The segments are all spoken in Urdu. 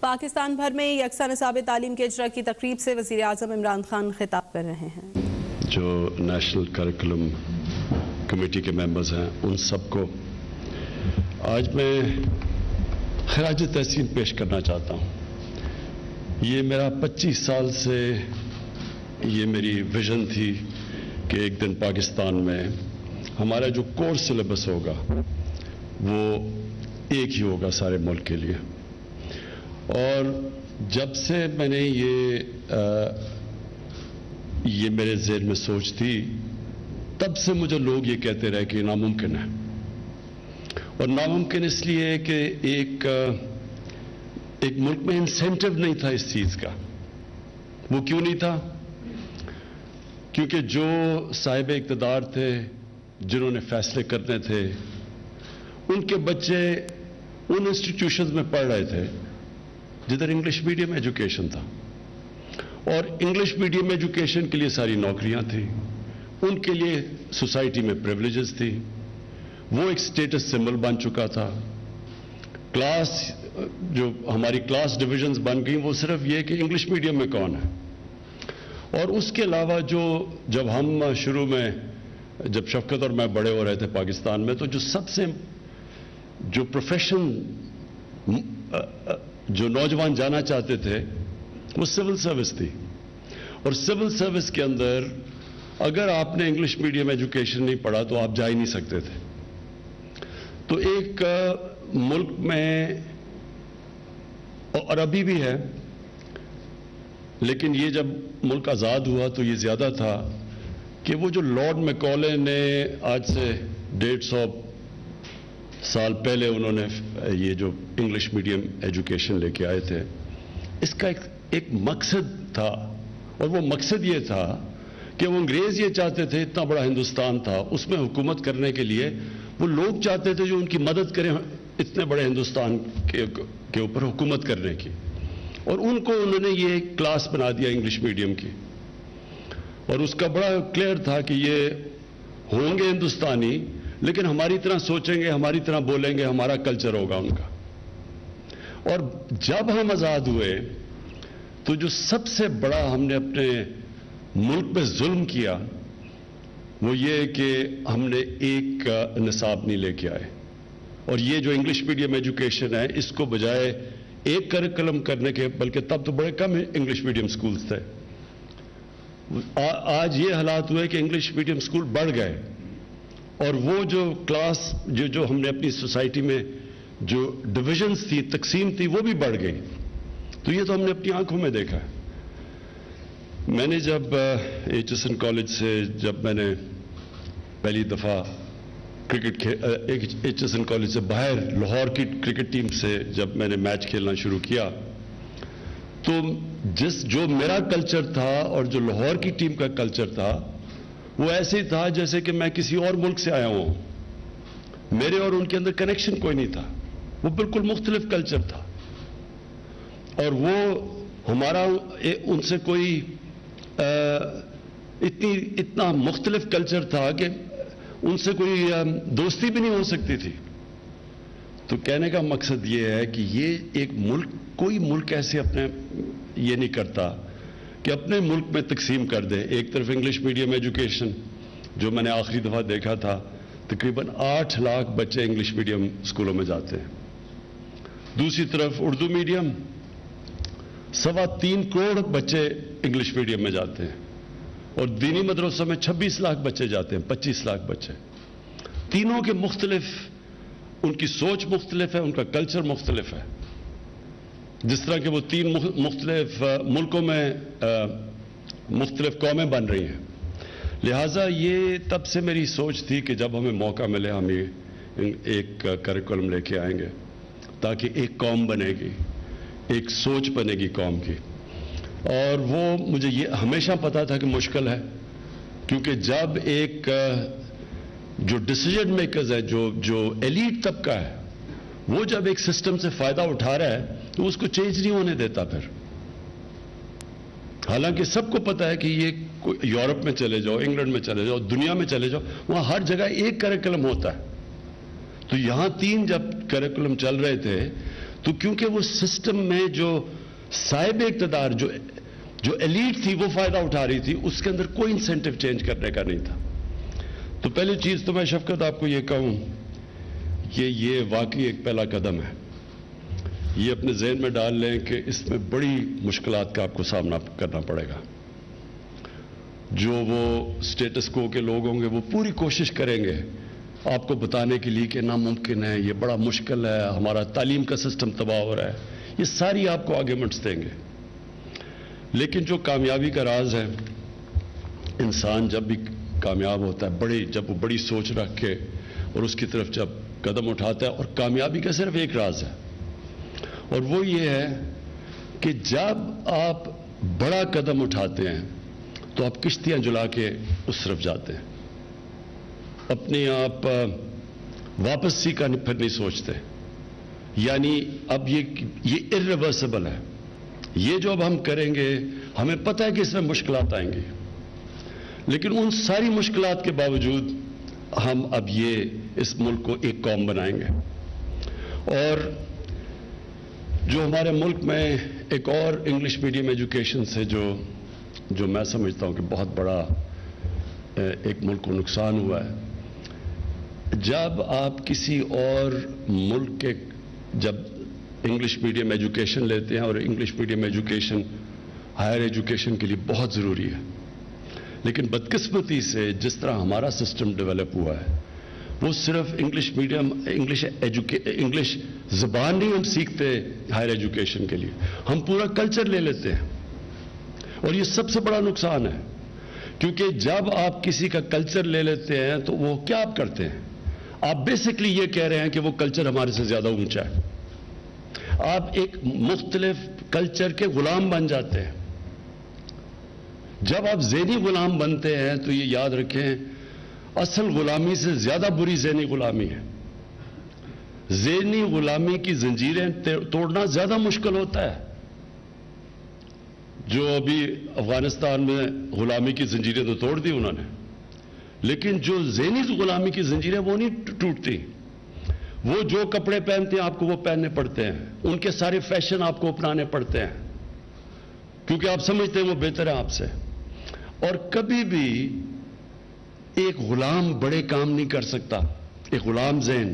پاکستان بھر میں یکساں نصاب تعلیم کے اجرا کی تقریب سے وزیر اعظم عمران خان خطاب کر رہے ہیں۔ جو نیشنل کریکولم کمیٹی کے ممبرز ہیں ان سب کو آج میں خراج تحسین پیش کرنا چاہتا ہوں۔ یہ میرا 25 سال سے یہ میری ویژن تھی کہ ایک دن پاکستان میں ہمارا جو کورس سلیبس ہوگا وہ ایک ہی ہوگا سارے ملک کے لیے۔ اور جب سے میں نے یہ میرے ذہن میں سوچ تھی تب سے مجھے لوگ یہ کہتے رہے کہ ناممکن ہے، اور ناممکن اس لیے کہ ایک ملک میں انسینٹیو نہیں تھا اس چیز کا۔ وہ کیوں نہیں تھا؟ کیونکہ جو صاحب اقتدار تھے، جنہوں نے فیصلے کرنے تھے، ان کے بچے ان انسٹیٹیوشنز میں پڑھ رہے تھے جدھر انگلش میڈیم ایجوکیشن تھا، اور انگلش میڈیم ایجوکیشن کے لیے ساری نوکریاں تھیں، ان کے لیے سوسائٹی میں پریولیجز تھی، وہ ایک سٹیٹس سمبل بن چکا تھا۔ کلاس جو ہماری کلاس ڈویژنز بن گئیں وہ صرف یہ کہ انگلش میڈیم میں کون ہے، اور اس کے علاوہ جب ہم شروع میں جب شفقت اور میں بڑے ہو رہے تھے پاکستان میں، تو جو سب سے جو پروفیشن جو نوجوان جانا چاہتے تھے وہ سول سروس تھی، اور سول سروس کے اندر اگر آپ نے انگلش میڈیم ایجوکیشن نہیں پڑھا تو آپ جا ہی نہیں سکتے تھے۔ تو ایک ملک میں، اور ابھی بھی ہے، لیکن یہ جب ملک آزاد ہوا تو یہ زیادہ تھا کہ وہ جو لارڈ میکالے نے آج سے 150 سال پہلے انہوں نے یہ جو انگلش میڈیم ایجوکیشن لے کے آئے تھے، اس کا ایک مقصد تھا، اور وہ مقصد یہ تھا کہ وہ انگریز یہ چاہتے تھے، اتنا بڑا ہندوستان تھا، اس میں حکومت کرنے کے لیے وہ لوگ چاہتے تھے جو ان کی مدد کریں اتنے بڑے ہندوستان کے اوپر حکومت کرنے کی، اور ان کو انہوں نے یہ کلاس بنا دیا انگلش میڈیم کی، اور اس کا بڑا کلیئر تھا کہ یہ ہوں گے ہندوستانی لیکن ہماری طرح سوچیں گے، ہماری طرح بولیں گے، ہمارا کلچر ہوگا ان کا۔ اور جب ہم آزاد ہوئے تو جو سب سے بڑا ہم نے اپنے ملک پہ ظلم کیا وہ یہ کہ ہم نے ایک نصاب نہیں لے کے آئے، اور یہ جو انگلش میڈیم ایجوکیشن ہے اس کو بجائے ایک کریکولم کرنے کے، بلکہ تب تو بڑے کم انگلش میڈیم سکولز تھے، آج یہ حالات ہوئے کہ انگلش میڈیم سکول بڑھ گئے، اور وہ جو کلاس جو ہم نے اپنی سوسائٹی میں جو ڈویژنز تھی، تقسیم تھی، وہ بھی بڑھ گئی۔ تو یہ تو ہم نے اپنی آنکھوں میں دیکھا ہے۔ میں نے جب ایچ ایس این کالج سے جب میں نے پہلی دفعہ cricket H S N college سے باہر لاہور کی کرکٹ ٹیم سے جب میں نے میچ کھیلنا شروع کیا، تو جو میرا کلچر تھا اور جو لاہور کی ٹیم کا کلچر تھا وہ ایسے ہی تھا جیسے کہ میں کسی اور ملک سے آیا ہوں، میرے اور ان کے اندر کنیکشن کوئی نہیں تھا، وہ بالکل مختلف کلچر تھا، اور وہ ہمارا ان سے کوئی اتنا مختلف کلچر تھا کہ ان سے کوئی دوستی بھی نہیں ہو سکتی تھی۔ تو کہنے کا مقصد یہ ہے کہ یہ ایک ملک، کوئی ملک ایسے اپنے یہ نہیں کرتا کہ اپنے ملک میں تقسیم کر دے۔ ایک طرف انگلش میڈیم ایجوکیشن جو میں نے آخری دفعہ دیکھا تھا، تقریباً 8 لاکھ بچے انگلش میڈیم اسکولوں میں جاتے ہیں، دوسری طرف اردو میڈیم 3.25 کروڑ بچے انگلش میڈیم میں جاتے ہیں، اور دینی مدرسوں میں 26 لاکھ بچے جاتے ہیں، 25 لاکھ بچے۔ تینوں کے مختلف، ان کی سوچ مختلف ہے، ان کا کلچر مختلف ہے، جس طرح کہ وہ 3 مختلف ملکوں میں مختلف قومیں بن رہی ہیں۔ لہٰذا یہ تب سے میری سوچ تھی کہ جب ہمیں موقع ملے ہم یہ ایک کریکولم لے کے آئیں گے تاکہ ایک قوم بنے گی، ایک سوچ بنے گی قوم کی۔ اور وہ مجھے یہ ہمیشہ پتا تھا کہ مشکل ہے، کیونکہ جب ایک جو ڈیسیجن میکرز ہے، جو ایلیٹ طبقہ ہے، وہ جب ایک سسٹم سے فائدہ اٹھا رہا ہے تو اس کو چینج نہیں ہونے دیتا پھر۔ حالانکہ سب کو پتا ہے کہ یہ یورپ میں چلے جاؤ، انگلینڈ میں چلے جاؤ، دنیا میں چلے جاؤ، وہاں ہر جگہ ایک کریکولم ہوتا ہے۔ تو یہاں 3 جب کریکولم چل رہے تھے تو کیونکہ وہ سسٹم میں جو صاحب اقتدار جو ایلیٹ تھی وہ فائدہ اٹھا رہی تھی، اس کے اندر کوئی انسینٹو چینج کرنے کا نہیں تھا. تو پہلی چیز تو میں شفقت آپ کو یہ کہوں کہ یہ واقعی ایک پہلا قدم ہے. یہ اپنے ذہن میں ڈال لیں کہ اس میں بڑی مشکلات کا آپ کو سامنا کرنا پڑے گا. جو وہ سٹیٹس کو کے لوگ ہوں گے وہ پوری کوشش کریں گے آپ کو بتانے کے لیے کہ ناممکن ہے، یہ بڑا مشکل ہے، ہمارا تعلیم کا سسٹم تباہ ہو رہا ہے. یہ ساری آپ کو آرگیومنٹس دیں گے. لیکن جو کامیابی کا راز ہے، انسان جب بھی کامیاب ہوتا ہے، جب وہ بڑی سوچ رکھ کے اور اس کی طرف جب قدم اٹھاتا ہے، اور کامیابی کا صرف ایک راز ہے، اور وہ یہ ہے کہ جب آپ بڑا قدم اٹھاتے ہیں تو آپ کشتیاں جلا کے اس طرف جاتے ہیں. اپنے آپ واپسی کا پھر نہیں سوچتے. یعنی اب یہ irreversible ہے. یہ جو اب ہم کریں گے، ہمیں پتہ ہے کہ اس میں مشکلات آئیں گی، لیکن ان ساری مشکلات کے باوجود ہم اب اس ملک کو ایک قوم بنائیں گے. اور جو ہمارے ملک میں ایک اور انگلش میڈیم ایجوکیشن سے جو میں سمجھتا ہوں کہ بہت بڑا ایک ملک کو نقصان ہوا ہے. جب آپ کسی اور ملک کے جب انگلش میڈیم ایجوکیشن لیتے ہیں، اور English medium education higher education کے لیے بہت ضروری ہے، لیکن بدقسمتی سے جس طرح ہمارا سسٹم ڈیولپ ہوا ہے، وہ صرف انگلش میڈیم انگلش زبان نہیں ہم سیکھتے ہائر ایجوکیشن کے لیے، ہم پورا کلچر لے لیتے ہیں. اور یہ سب سے بڑا نقصان ہے، کیونکہ جب آپ کسی کا کلچر لے لیتے ہیں تو وہ کیا آپ کرتے ہیں؟ آپ بیسکلی یہ کہہ رہے ہیں کہ وہ کلچر ہمارے سے زیادہ اونچا ہے. آپ ایک مختلف کلچر کے غلام بن جاتے ہیں. جب آپ ذہنی غلام بنتے ہیں تو یہ یاد رکھیں، اصل غلامی سے زیادہ بری ذہنی غلامی ہے. ذہنی غلامی کی زنجیریں توڑنا زیادہ مشکل ہوتا ہے. جو ابھی افغانستان میں غلامی کی زنجیریں تو توڑ دی انہوں نے، لیکن جو ذہنی غلامی کی زنجیریں وہ نہیں ٹوٹتی. وہ جو کپڑے پہنتے ہیں آپ کو وہ پہننے پڑتے ہیں، ان کے سارے فیشن آپ کو اپنانے پڑتے ہیں، کیونکہ آپ سمجھتے ہیں وہ بہتر ہے آپ سے. اور کبھی بھی ایک غلام بڑے کام نہیں کر سکتا، ایک غلام ذہن،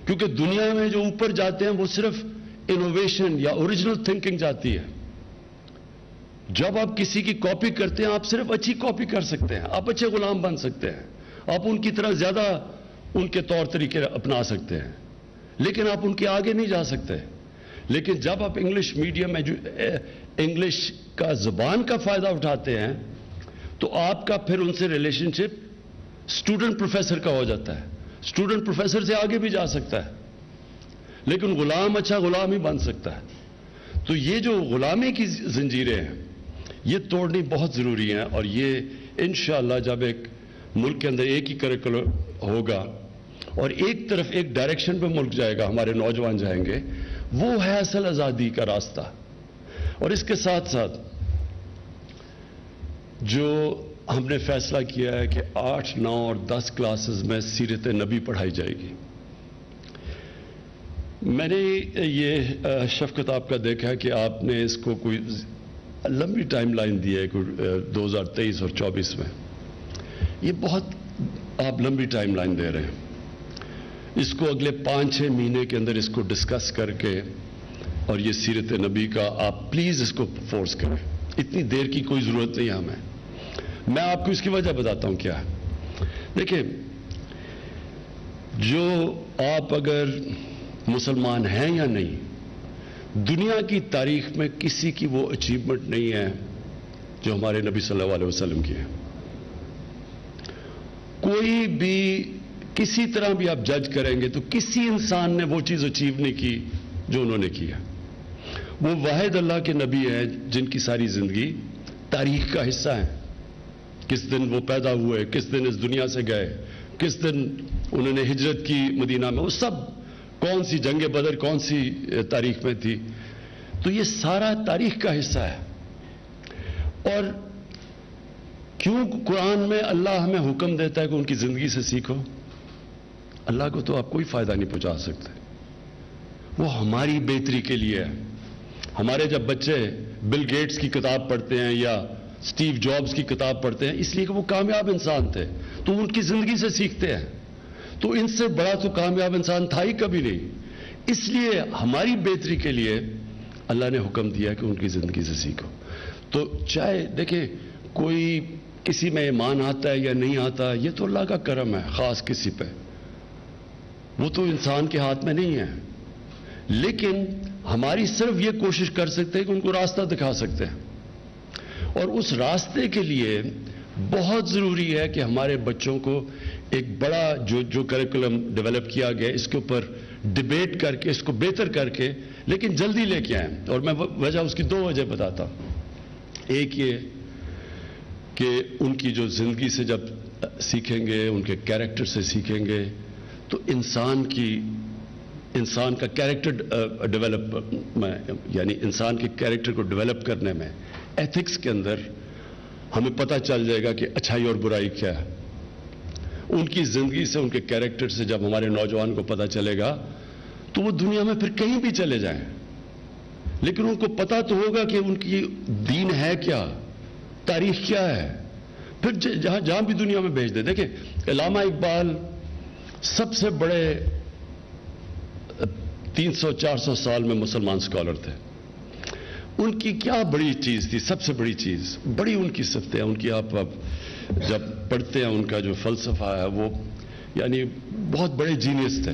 کیونکہ دنیا میں جو اوپر جاتے ہیں وہ صرف انوویشن یا اوریجنل تھنکنگ جاتی ہے. جب آپ کسی کی کاپی کرتے ہیں، آپ صرف اچھی کاپی کر سکتے ہیں، آپ اچھے غلام بن سکتے ہیں، آپ ان کی طرح زیادہ ان کے طور طریقے اپنا سکتے ہیں، لیکن آپ ان کے آگے نہیں جا سکتے. لیکن جب آپ انگلش میڈیم انگلش کا زبان کا فائدہ اٹھاتے ہیں تو آپ کا پھر ان سے ریلیشن شپ اسٹوڈنٹ پروفیسر کا ہو جاتا ہے. اسٹوڈنٹ پروفیسر سے آگے بھی جا سکتا ہے، لیکن غلام اچھا غلام ہی بن سکتا ہے. تو یہ جو غلامی کی زنجیریں ہیں یہ توڑنی بہت ضروری ہیں. اور یہ انشاءاللہ جب ایک ملک کے اندر ایک ہی کریکولم ہوگا اور ایک طرف ایک ڈائریکشن پہ ملک جائے گا، ہمارے نوجوان جائیں گے، وہ ہے اصل آزادی کا راستہ. اور اس کے ساتھ ساتھ جو ہم نے فیصلہ کیا ہے کہ 8, 9 اور 10 کلاسز میں سیرت نبی پڑھائی جائے گی. میں نے یہ شفقت آپ کا دیکھا کہ آپ نے اس کو کوئی لمبی ٹائم لائن دی ہے، 2023 اور 24 میں. یہ بہت آپ لمبی ٹائم لائن دے رہے ہیں. اس کو اگلے 5-6 مہینے کے اندر اس کو ڈسکس کر کے اور یہ سیرت نبی کا آپ پلیز اس کو فورس کریں. اتنی دیر کی کوئی ضرورت نہیں ہے ہمیں. میں آپ کو اس کی وجہ بتاتا ہوں کیا ہے. دیکھیں، جو آپ اگر مسلمان ہیں یا نہیں، دنیا کی تاریخ میں کسی کی وہ اچیومنٹ نہیں ہے جو ہمارے نبی صلی اللہ علیہ وسلم کی ہے. کوئی بھی کسی طرح بھی آپ جج کریں گے تو کسی انسان نے وہ چیز اچیو نہیں کی جو انہوں نے کی ہے. وہ واحد اللہ کے نبی ہیں جن کی ساری زندگی تاریخ کا حصہ ہے. کس دن وہ پیدا ہوئے، کس دن اس دنیا سے گئے، کس دن انہوں نے ہجرت کی مدینہ میں، وہ سب کون سی جنگ بدر کون سی تاریخ میں تھی. تو یہ سارا تاریخ کا حصہ ہے. اور کیوں قرآن میں اللہ ہمیں حکم دیتا ہے کہ ان کی زندگی سے سیکھو؟ اللہ کو تو آپ کوئی فائدہ نہیں پہنچا سکتے. وہ ہماری بہتری کے لیے ہے. ہمارے جب بچے بل گیٹس کی کتاب پڑھتے ہیں یا اسٹیو جابز کی کتاب پڑھتے ہیں اس لیے کہ وہ کامیاب انسان تھے تو ان کی زندگی سے سیکھتے ہیں. تو ان سے بڑا تو کامیاب انسان تھا ہی کبھی نہیں. اس لیے ہماری بہتری کے لیے اللہ نے حکم دیا کہ ان کی زندگی سے سیکھو. تو چاہے دیکھیں کوئی کسی میں ایمان آتا ہے یا نہیں آتا یہ تو اللہ کا کرم ہے خاص کسی پہ, وہ تو انسان کے ہاتھ میں نہیں ہے. لیکن ہماری صرف یہ کوشش کر سکتے ہیں کہ ان کو راستہ دکھا سکتے ہیں. اور اس راستے کے لیے بہت ضروری ہے کہ ہمارے بچوں کو ایک بڑا جو کریکولم ڈیولپ کیا گیا اس کے اوپر ڈیبیٹ کر کے اس کو بہتر کر کے لیکن جلدی لے کے آئیں. اور میں وجہ اس کی 2 وجہ بتاتا ہوں. ایک یہ کہ ان کی جو زندگی سے جب سیکھیں گے ان کے کیریکٹر سے سیکھیں گے تو انسان کا کیریکٹر ڈیولپ میں یعنی انسان کے کیریکٹر کو ڈیولپ کرنے میں ایتھکس کے اندر ہمیں پتہ چل جائے گا کہ اچھائی اور برائی کیا ہے. ان کی زندگی سے ان کے کیریکٹر سے جب ہمارے نوجوان کو پتہ چلے گا تو وہ دنیا میں پھر کہیں بھی چلے جائیں لیکن ان کو پتہ تو ہوگا کہ ان کی دین ہے کیا, تاریخ کیا ہے, پھر جہاں بھی دنیا میں بھیج دے. دیکھیں علامہ اقبال سب سے بڑے 300-400 سال میں مسلمان سکالر تھے. ان کی کیا بڑی چیز تھی؟ سب سے بڑی چیز بڑی ان کی صفتیں ان کی آپ جب پڑھتے ہیں ان کا جو فلسفہ ہے وہ یعنی بہت بڑے جینیس تھے.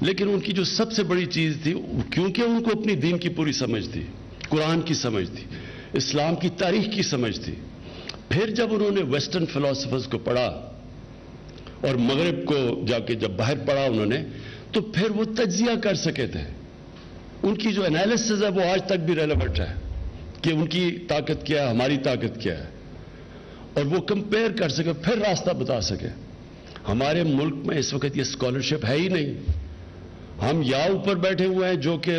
لیکن ان کی جو سب سے بڑی چیز تھی کیونکہ ان کو اپنی دین کی پوری سمجھ تھی, قرآن کی سمجھ تھی, اسلام کی تاریخ کی سمجھ تھی. پھر جب انہوں نے ویسٹرن فلاسفرز کو پڑھا اور مغرب کو جا کے جب باہر پڑھا انہوں نے تو پھر وہ تجزیہ کر سکے تھے. ان کی جو انالیسز ہے وہ آج تک بھی ریلیونٹ ہے کہ ان کی طاقت کیا ہے, ہماری طاقت کیا ہے, اور وہ کمپیئر کر سکے پھر راستہ بتا سکے. ہمارے ملک میں اس وقت یہ اسکالرشپ ہے ہی نہیں. ہم یا اوپر بیٹھے ہوئے ہیں جو کہ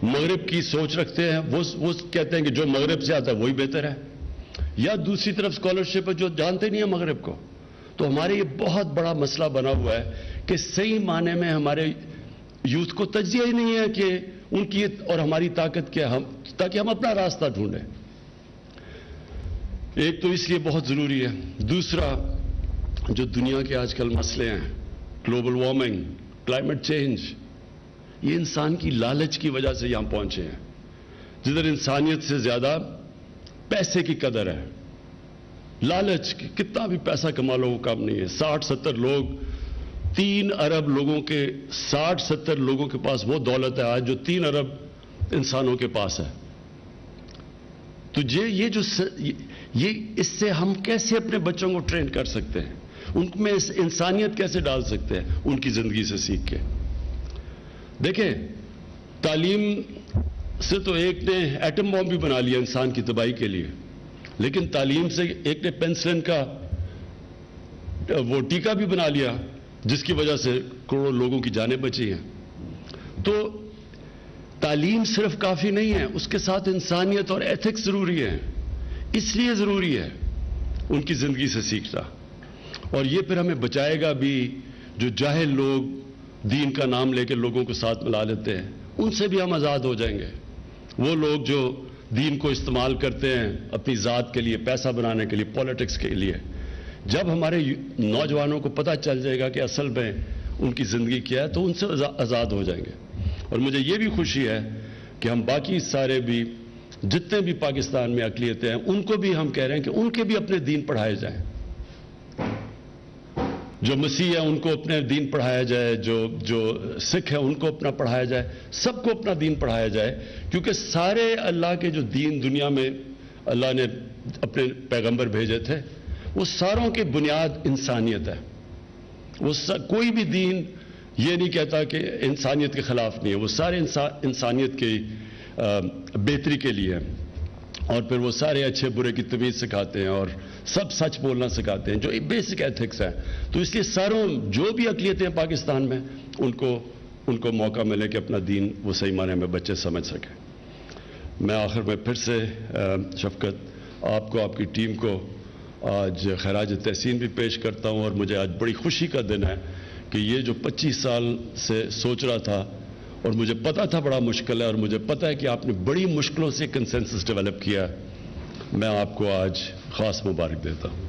مغرب کی سوچ رکھتے ہیں, وہ کہتے ہیں کہ جو مغرب سے آتا ہے وہی بہتر ہے, یا دوسری طرف اسکالرشپ ہے جو جانتے نہیں ہیں مغرب کو. تو ہمارے یہ بہت بڑا مسئلہ بنا ہوا ہے کہ صحیح معنی میں ہمارے یوتھ کو تجزیہ ہی نہیں ہے کہ ان کی اور ہماری طاقت کیا ہے, تاکہ ہم اپنا راستہ ڈھونڈیں. ایک تو اس لیے بہت ضروری ہے. دوسرا جو دنیا کے آج کل مسئلے ہیں, گلوبل وارمنگ, کلائمیٹ چینج, یہ انسان کی لالچ کی وجہ سے یہاں پہنچے ہیں. جدھر انسانیت سے زیادہ پیسے کی قدر ہے, لالچ کتنا بھی پیسہ کما لو وہ کام نہیں ہے. 60-70 لوگ 3 ارب لوگوں کے 60-70 لوگوں کے پاس وہ دولت ہے آج جو 3 ارب انسانوں کے پاس ہے. تو یہ اس سے ہم کیسے اپنے بچوں کو ٹرین کر سکتے ہیں, ان میں انسانیت کیسے ڈال سکتے ہیں ان کی زندگی سے سیکھ کے. دیکھیں تعلیم سے تو ایک نے ایٹم بم بھی بنا لیا انسان کی تباہی کے لیے, لیکن تعلیم سے ایک نے پینسلن کا وہ ٹیکا بھی بنا لیا جس کی وجہ سے کروڑوں لوگوں کی جانیں بچی ہیں. تو تعلیم صرف کافی نہیں ہے, اس کے ساتھ انسانیت اور ایتھکس ضروری ہے. اس لیے ضروری ہے ان کی زندگی سے سیکھنا, اور یہ پھر ہمیں بچائے گا بھی جو جاہل لوگ دین کا نام لے کے لوگوں کو ساتھ ملا لیتے ہیں, ان سے بھی ہم آزاد ہو جائیں گے. وہ لوگ جو دین کو استعمال کرتے ہیں اپنی ذات کے لیے, پیسہ بنانے کے لیے, پالیٹکس کے لیے, جب ہمارے نوجوانوں کو پتہ چل جائے گا کہ اصل میں ان کی زندگی کیا ہے تو ان سے آزاد ہو جائیں گے. اور مجھے یہ بھی خوشی ہے کہ ہم باقی سارے بھی جتنے بھی پاکستان میں اقلیتیں ہیں ان کو بھی ہم کہہ رہے ہیں کہ ان کے بھی اپنے دین پڑھائے جائیں. جو مسیح ہیں ان کو اپنے دین پڑھایا جائے, جو سکھ ہیں ان کو اپنا پڑھایا جائے, سب کو اپنا دین پڑھایا جائے, کیونکہ سارے اللہ کے جو دین دنیا میں اللہ نے اپنے پیغمبر بھیجے تھے وہ ساروں کی بنیاد انسانیت ہے. وہ کوئی بھی دین یہ نہیں کہتا کہ انسانیت کے خلاف نہیں ہے, وہ سارے انسانیت کی بہتری کے لیے, اور پھر وہ سارے اچھے برے کی تمیز سکھاتے ہیں اور سب سچ بولنا سکھاتے ہیں جو بیسک ایتھکس ہیں. تو اس لیے ساروں جو بھی اقلیتیں ہیں پاکستان میں ان کو موقع ملے کہ اپنا دین وہ صحیح معنی میں بچے سمجھ سکیں. میں آخر میں پھر سے شفقت آپ کو, آپ کی ٹیم کو آج خراج تحسین بھی پیش کرتا ہوں, اور مجھے آج بڑی خوشی کا دن ہے کہ یہ جو 25 سال سے سوچ رہا تھا اور مجھے پتا تھا بڑا مشکل ہے، اور مجھے پتا ہے کہ آپ نے بڑی مشکلوں سے کنسنسس ڈیولپ کیا. میں آپ کو آج خاص مبارک دیتا ہوں.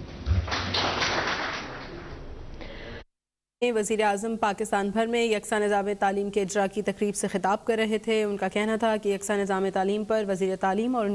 وزیر اعظم پاکستان بھر میں یکساں نظام تعلیم کے اجرا کی تقریب سے خطاب کر رہے تھے. ان کا کہنا تھا کہ یکساں نظام تعلیم پر وزیر تعلیم اور